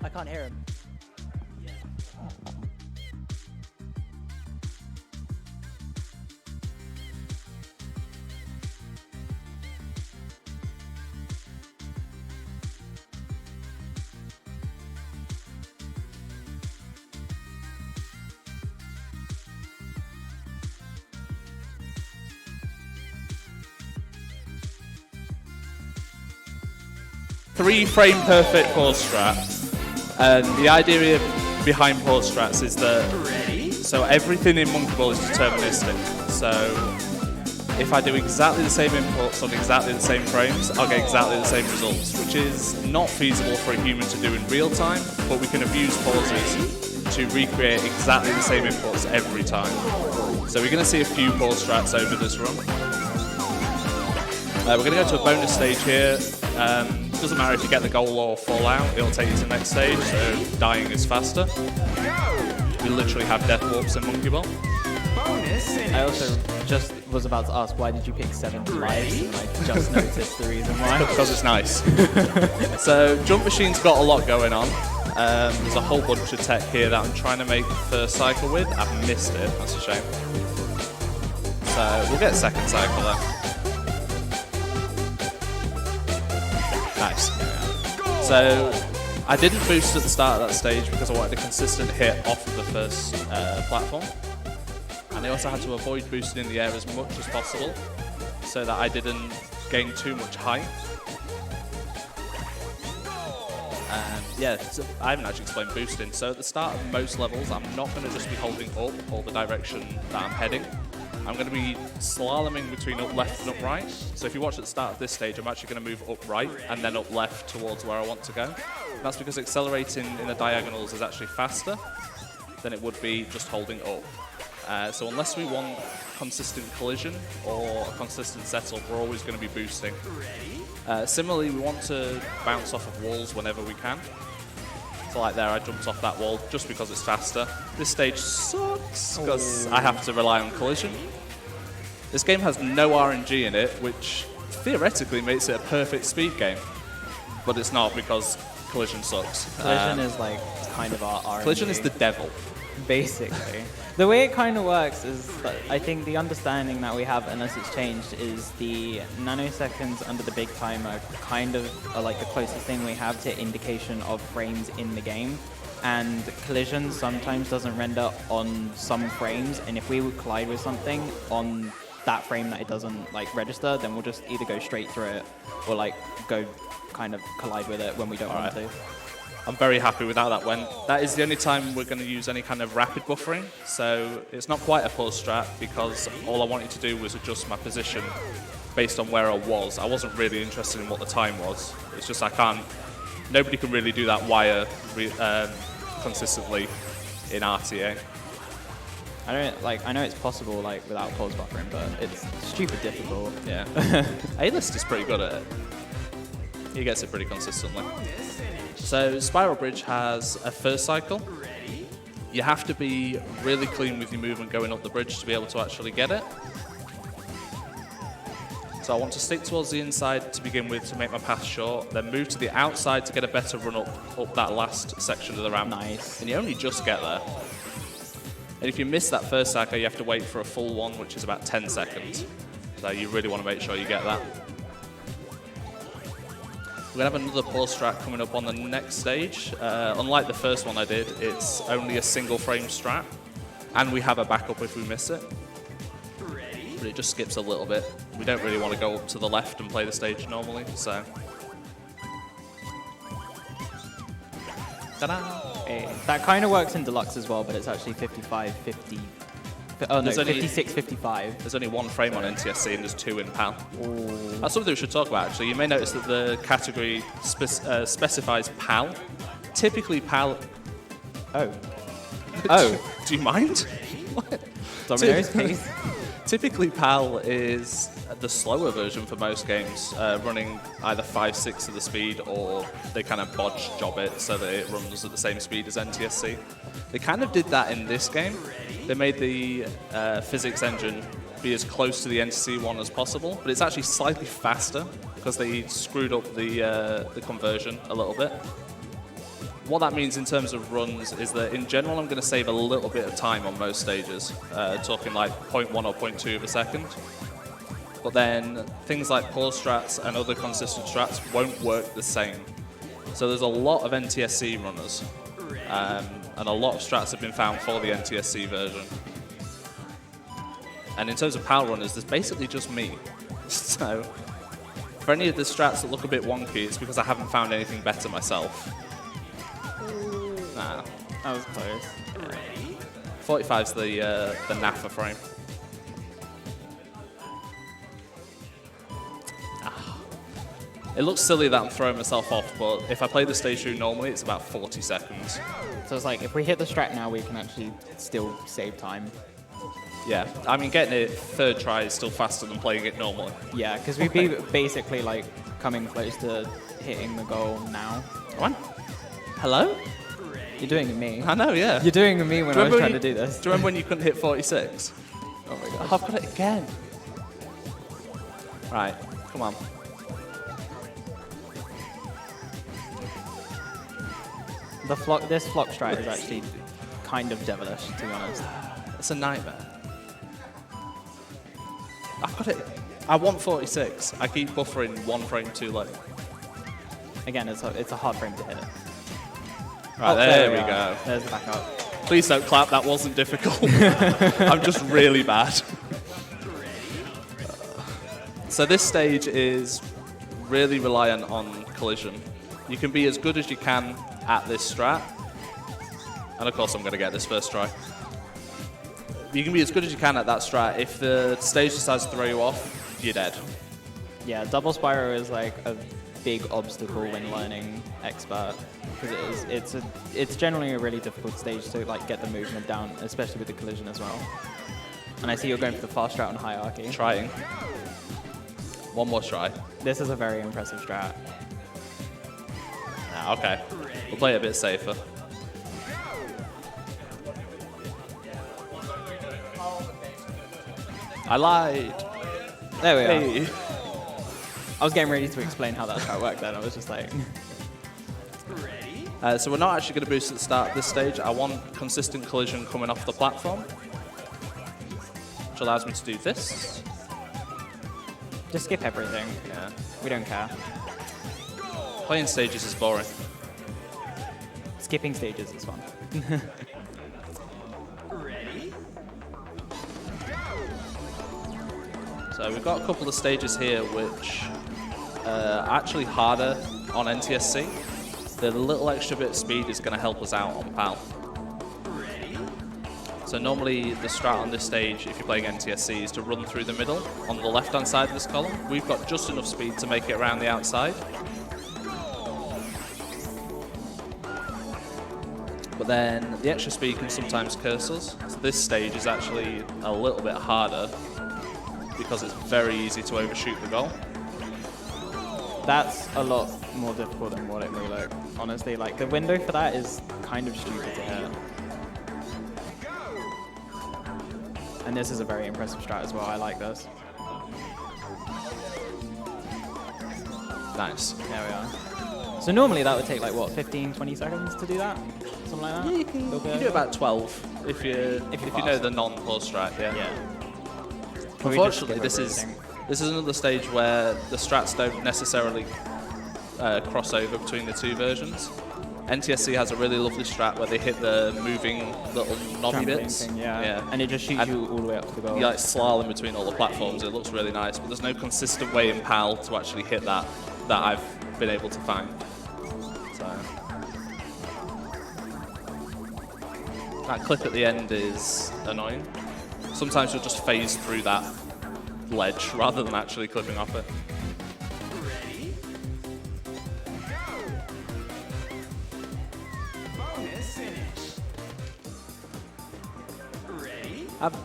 I can't hear him. Three-frame perfect pause strat, and the idea behind pause strats is that so everything in Monkey Ball is deterministic. So if I do exactly the same inputs on exactly the same frames, I'll get exactly the same results, which is not feasible for a human to do in real time, but we can abuse pauses to recreate exactly the same inputs every time. So we're going to see a few pause strats over this run. We're going to go to a bonus stage here. Doesn't matter if you get the goal or fall out, it'll take you to the next stage, so dying is faster. We literally have death warps in Monkey Ball. I also just was about to ask, why did you pick 70 lives? And I just noticed the reason why. Because it's nice. So Jump Machine's got a lot going on. There's a whole bunch of tech here that I'm trying to make the first cycle with. I've missed it, that's a shame. So we'll get second cycle there. Nice. So I didn't boost at the start of that stage because I wanted a consistent hit off of the first platform. And I also had to avoid boosting in the air as much as possible so that I didn't gain too much height. And yeah, so I haven't actually explained boosting. So at the start of most levels, I'm not going to just be holding up all the direction that I'm heading. I'm going to be slaloming between up left and up right. So if you watch at the start of this stage, I'm actually going to move up right and then up left towards where I want to go. And that's because accelerating in the diagonals is actually faster than it would be just holding up. So unless we want consistent collision or a consistent setup, we're always going to be boosting. Similarly, we want to bounce off of walls whenever we can. So like there, I jumped off that wall just because it's faster. This stage sucks because I have to rely on collision. This game has no RNG in it, which theoretically makes it a perfect speed game. But it's not because collision sucks. Collision is like kind of our RNG. Collision is the devil. Basically. The way it kind of works is that I think the understanding that we have, unless it's changed, is the nanoseconds under the big timer kind of are like the closest thing we have to indication of frames in the game. And collision sometimes doesn't render on some frames, and if we would collide with something on that frame that it doesn't like register, then we'll just either go straight through it or like go kind of collide with it when we don't want to. I'm very happy with how that went. That is the only time we're going to use any kind of rapid buffering, so it's not quite a pause strat because all I wanted to do was adjust my position based on where I was. I wasn't really interested in what the time was. It's just nobody can really do that wire consistently in RTA. I know it's possible like without pause buffering, but it's stupid difficult. Yeah. A-List is pretty good at it. He gets it pretty consistently. So Spiral Bridge has a first cycle. You have to be really clean with your movement going up the bridge to be able to actually get it. So I want to stick towards the inside to begin with to make my path short, then move to the outside to get a better run up that last section of the ramp. Nice. And you only just get there. And if you miss that first cycle, you have to wait for a full one, which is about 10 seconds. So you really want to make sure you get that. We're going to have another pause strat coming up on the next stage. Unlike the first one I did, it's only a single frame strat, and we have a backup if we miss it. But it just skips a little bit. We don't really want to go up to the left and play the stage normally, so. Ta-da! Hey, that kind of works in Deluxe as well, but it's actually 55, 50. Oh no, 56, 55. There's only one frame on NTSC and there's two in PAL. Ooh. That's something we should talk about, actually. You may notice that the category specifies PAL. Typically PAL... Oh. Oh. Do you mind? What? Domino's case. Typically PAL is the slower version for most games, running either 5/6 of the speed or they kind of bodge job it so that it runs at the same speed as NTSC. They kind of did that in this game. They made the physics engine be as close to the NTSC one as possible, but it's actually slightly faster because they screwed up the conversion a little bit. what that means in terms of runs is that in general I'm going to save a little bit of time on most stages, talking like 0.1 or 0.2 of a second. But then things like pause strats and other consistent strats won't work the same. So there's a lot of NTSC runners, and a lot of strats have been found for the NTSC version. And in terms of PAL runners, there's basically just me. So for any of the strats that look a bit wonky, it's because I haven't found anything better myself. Nah. That was close. 45's the NAFA frame. It looks silly that I'm throwing myself off, but if I play the stage through normally, it's about 40 seconds. So it's like, if we hit the strat now, we can actually still save time. Yeah, I mean, getting it third try is still faster than playing it normally. Yeah, because we'd be basically like coming close to hitting the goal now. Come on. Hello? You're doing it me. I know, yeah. You're doing it me when I was trying to do this. Do you remember when you couldn't hit 46? Oh my god. I've got it again. Right, come on. This flock strat is actually kind of devilish, to be honest. It's a nightmare. I've got it. I want 46. I keep buffering one frame too late. Again, it's a hard frame to hit. Right, there we go. There's the backup. Please don't clap, that wasn't difficult. I'm just really bad. So this stage is really reliant on collision. You can be as good as you can at this strat. And of course I'm going to get this first try. You can be as good as you can at that strat. If the stage decides to throw you off, you're dead. Yeah, double spiral is like a big obstacle when learning expert, because it's generally a really difficult stage to like get the movement down, especially with the collision as well. And I see you're going for the fast strat on hierarchy. Trying. One more try. This is a very impressive strat. Ah, okay, we'll play it a bit safer. I lied. There we Hey. are. I was getting ready to explain how that strat worked then. I was just like... So we're not actually going to boost at the start of this stage. I want consistent collision coming off the platform, which allows me to do this. Just skip everything. Yeah. We don't care. Playing stages is boring. Skipping stages is fun. So we've got a couple of stages here which are actually harder on NTSC. The little extra bit of speed is going to help us out on PAL. So normally the strat on this stage, if you're playing NTSC, is to run through the middle on the left-hand side of this column. We've got just enough speed to make it around the outside. But then the extra speed can sometimes curse us. So this stage is actually a little bit harder because it's very easy to overshoot the goal. That's a lot more difficult than what it may look. Honestly, like the window for that is kind of stupid to hit. And this is a very impressive strat as well. I like this. Nice. There we are. So normally that would take like what, 15, 20 seconds to do that? Something like that? Yeah, you can do about 12 if you know the non-pause strat. Yeah. Unfortunately, this is another stage where the strats don't necessarily cross over between the two versions. NTSC has a really lovely strat where they hit the moving little knobby bits. Thing, yeah. And it just shoots you all the way up to the goal. You like slalom between all the platforms. It looks really nice, but there's no consistent way in PAL to actually hit that I've been able to find. So that clip at the end is annoying. Sometimes you'll just phase through that ledge rather than actually clipping off it.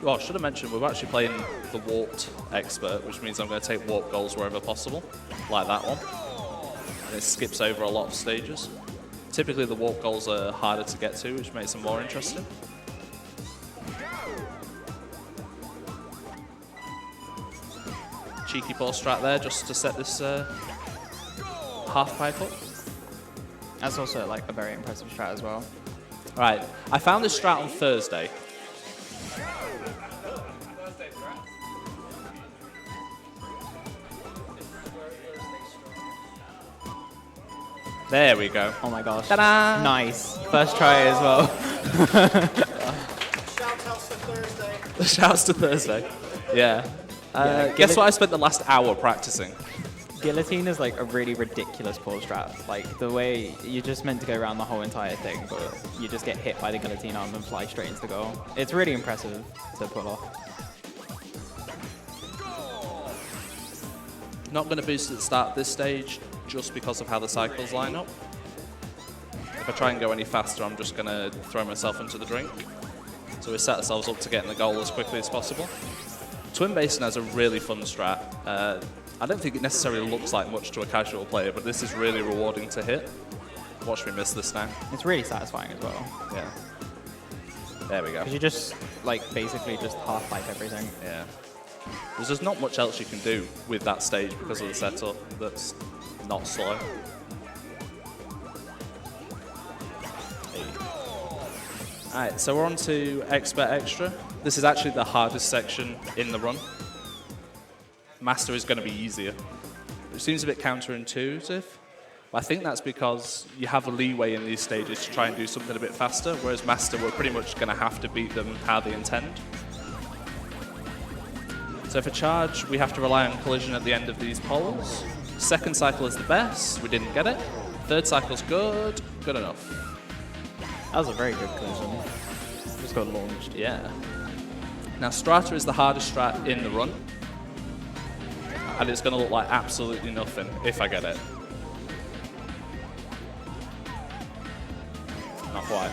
Well, should have mentioned we're actually playing the warped expert, which means I'm going to take warp goals wherever possible, like that one. And it skips over a lot of stages. Typically the warp goals are harder to get to, which makes them more interesting. Cheeky pause strat there just to set this half pipe up. That's also like a very impressive strat as well. Right, I found this strat on Thursday. There we go. Oh my gosh. Ta-da! Nice. First try as well. Shout-outs to Thursday. Shouts to Thursday. Yeah. Guess what I spent the last hour practicing? Guillotine is like a really ridiculous pause strat. Like the way you're just meant to go around the whole entire thing, but you just get hit by the guillotine arm and fly straight into the goal. It's really impressive to pull off. Not going to boost at the start of this stage just because of how the cycles line up. If I try and go any faster, I'm just going to throw myself into the drink. So we set ourselves up to get in the goal as quickly as possible. Twin Basin has a really fun strat. I don't think it necessarily looks like much to a casual player, but this is really rewarding to hit. Watch me miss this now. It's really satisfying as well. Yeah. There we go. Because you just like basically just half-pipe everything. Yeah. There's just not much else you can do with that stage because of the setup that's not slow. Alright, so we're on to Expert Extra. This is actually the hardest section in the run. Master is going to be easier. It seems a bit counterintuitive, but I think that's because you have a leeway in these stages to try and do something a bit faster, whereas Master, we're pretty much going to have to beat them how they intend. So for charge, we have to rely on collision at the end of these poles. Second cycle is the best, we didn't get it. Third cycle's good, good enough. That was a very good collision. Just got launched. Yeah. Now Strata is the hardest strat in the run. And it's going to look like absolutely nothing if I get it. Not quite.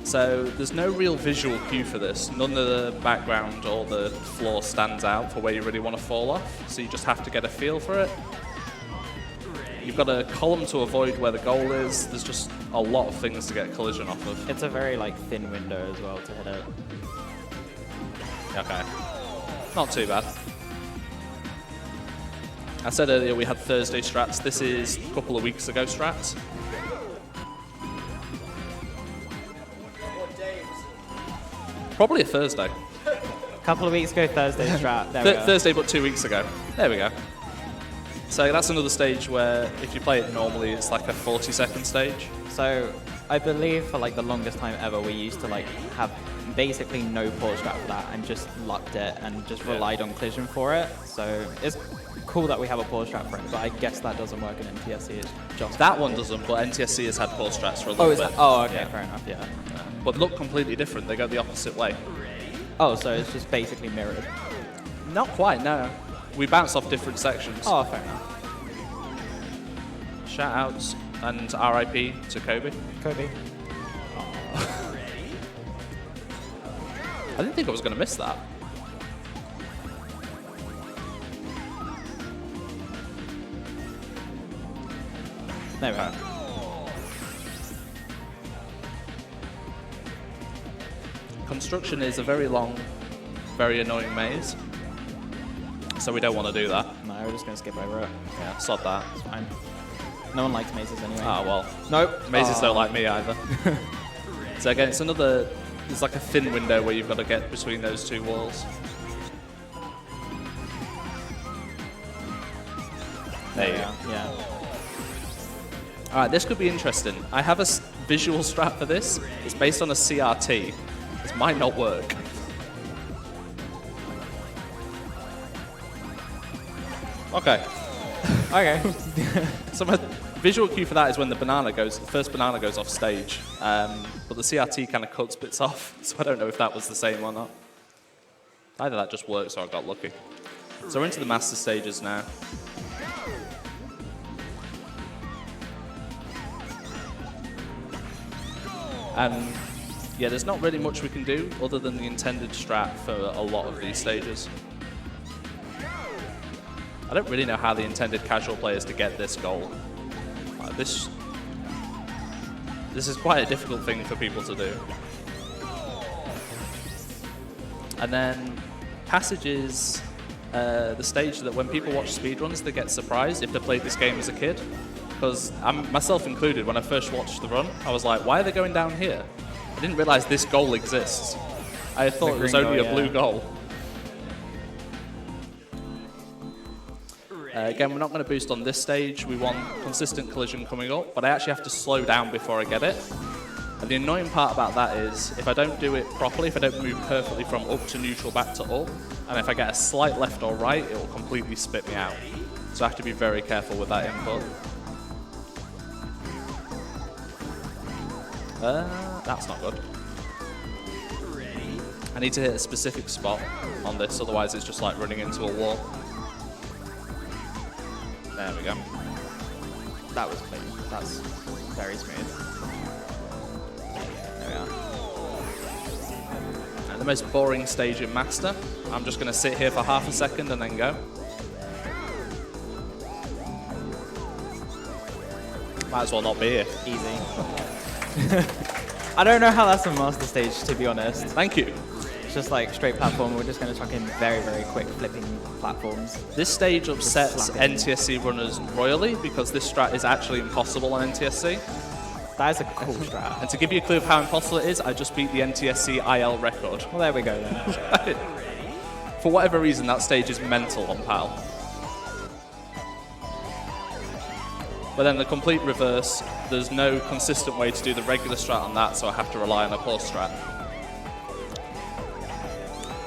So there's no real visual cue for this. None of the background or the floor stands out for where you really want to fall off. So you just have to get a feel for it. You've got a column to avoid where the goal is. There's just a lot of things to get collision off of. It's a very like thin window as well to hit it. Okay. Not too bad. I said earlier we had Thursday strats. This is a couple of weeks ago strats. What day was it? Probably a Thursday. A couple of weeks ago, Thursday strat. There we go. Thursday, but 2 weeks ago. There we go. So that's another stage where if you play it normally, it's like a 40-second stage. So I believe for like the longest time ever, we used to like have basically no pause strat for that and just lucked it and just relied on collision for it. So it's cool that we have a pause strat for it, but I guess that doesn't work in NTSC. It's just That one doesn't, but NTSC has had pause strats for a little bit. Oh, okay, Yeah. fair enough, yeah. But look completely different. They go the opposite way. Oh, so it's just basically mirrored. Not quite, no. We bounce off different sections. Oh, fair enough. Shout outs and RIP to Kobe. Kobe. I didn't think I was going to miss that. There we go. Construction is a very long, very annoying maze. So we don't want to do that. No, we're just going to skip over it. Yeah, sod that. It's fine. No one likes mazes anyway. Ah, well. Nope. Mazes Oh. don't like me either. So again, it's another, there's like a thin window where you've got to get between those two walls. There you go. Yeah. All right, this could be interesting. I have a visual strat for this. It's based on a CRT. This might not work. Okay. Okay. So my visual cue for that is when the first banana goes off stage. But the CRT kind of cuts bits off, so I don't know if that was the same or not. Either that just works or I got lucky. So we're into the master stages now. And yeah, there's not really much we can do other than the intended strat for a lot of these stages. I don't really know how they intended casual players to get this goal. This is quite a difficult thing for people to do. And then Passage is the stage that when people watch speedruns, they get surprised if they played this game as a kid. because myself included, when I first watched the run, I was like, why are they going down here? I didn't realize this goal exists. I thought it was only a blue goal. Again, we're not going to boost on this stage. We want consistent collision coming up, but I actually have to slow down before I get it. And the annoying part about that is, if I don't do it properly, if I don't move perfectly from up to neutral back to up, and if I get a slight left or right, it will completely spit me out. So I have to be very careful with that input. That's not good. I need to hit a specific spot on this, otherwise it's just like running into a wall. There we go. That was clean. That's very smooth. There we are. And the most boring stage in Master. I'm just going to sit here for half a second and then go. Might as well not be here. Easy. I don't know how that's a master stage, to be honest. Thank you. It's just like straight platform. We're just going to chuck in very, very quick flipping platforms. This stage upsets NTSC runners royally because this strat is actually impossible on NTSC. That is a cool strat. And to give you a clue of how impossible it is, I just beat the NTSC IL record. Well, there we go then. For whatever reason, that stage is mental on PAL. But then the complete reverse, there's no consistent way to do the regular strat on that, so I have to rely on a pause strat.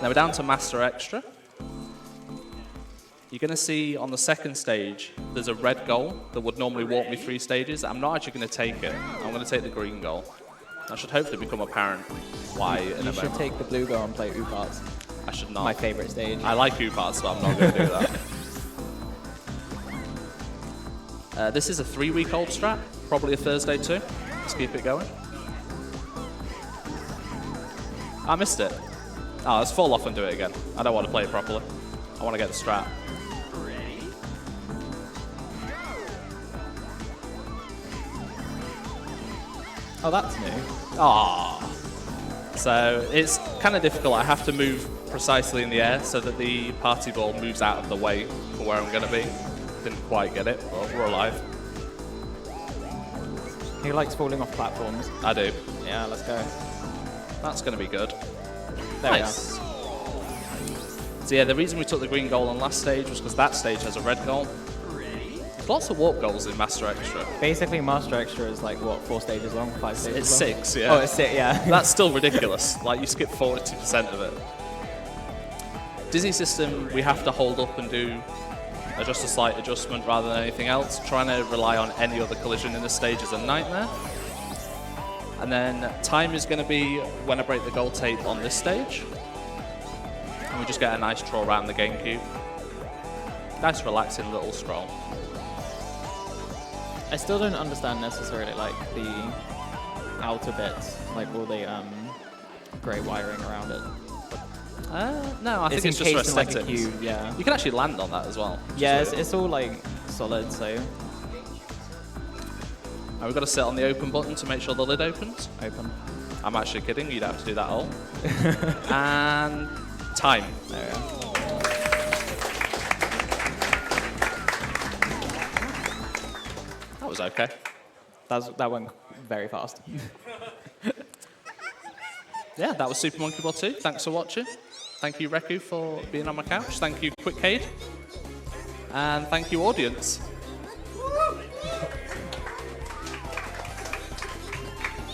Now we're down to Master Extra. You're going to see on the second stage, there's a red goal that would normally walk me 3 stages. I'm not actually going to take it. I'm going to take the green goal. That should hopefully become apparent why in a moment. You should take the blue goal and play UParts. I should not. My favorite stage. I like UParts, so I'm not going to do that. This is a 3-week-old strat, probably a Thursday too. Let's keep it going. I missed it. Oh, let's fall off and do it again. I don't want to play it properly. I want to get the strat. Oh, that's new. Ah. So it's kind of difficult. I have to move precisely in the air so that the party ball moves out of the way for where I'm going to be. Didn't quite get it, but we're alive. He likes falling off platforms. I do. Yeah, let's go. That's going to be good. There Nice. So yeah, the reason we took the green goal on last stage was because that stage has a red goal. There's lots of warp goals in Master Extra. we are. Basically, Master Extra is like, what, 4 stages long? 5 stages It's long? 6, yeah. Oh, it's 6, yeah. That's still ridiculous. Like, you skip 40% of it. Dizzy system, we have to hold up and do just a slight adjustment rather than anything else. Trying to rely on any other collision in this stage is a nightmare. And then time is going to be when I break the goal tape on this stage. And we just get a nice draw around the GameCube. Nice relaxing little scroll. I still don't understand necessarily like the outer bits, like all the grey wiring around it. No, I think it's just for encased in like aesthetics. a cube, yeah. You can actually land on that as well. Yeah, it's all like solid, so And we've got to sit on the open button to make sure the lid opens. open. I'm actually kidding, you'd have to do that all. And time. There we go. That was okay. That went very fast. Yeah, that was Super Monkey Ball 2. Thanks for watching. Thank you, Reku, for being on my couch. Thank you, QuickCade. And thank you, audience.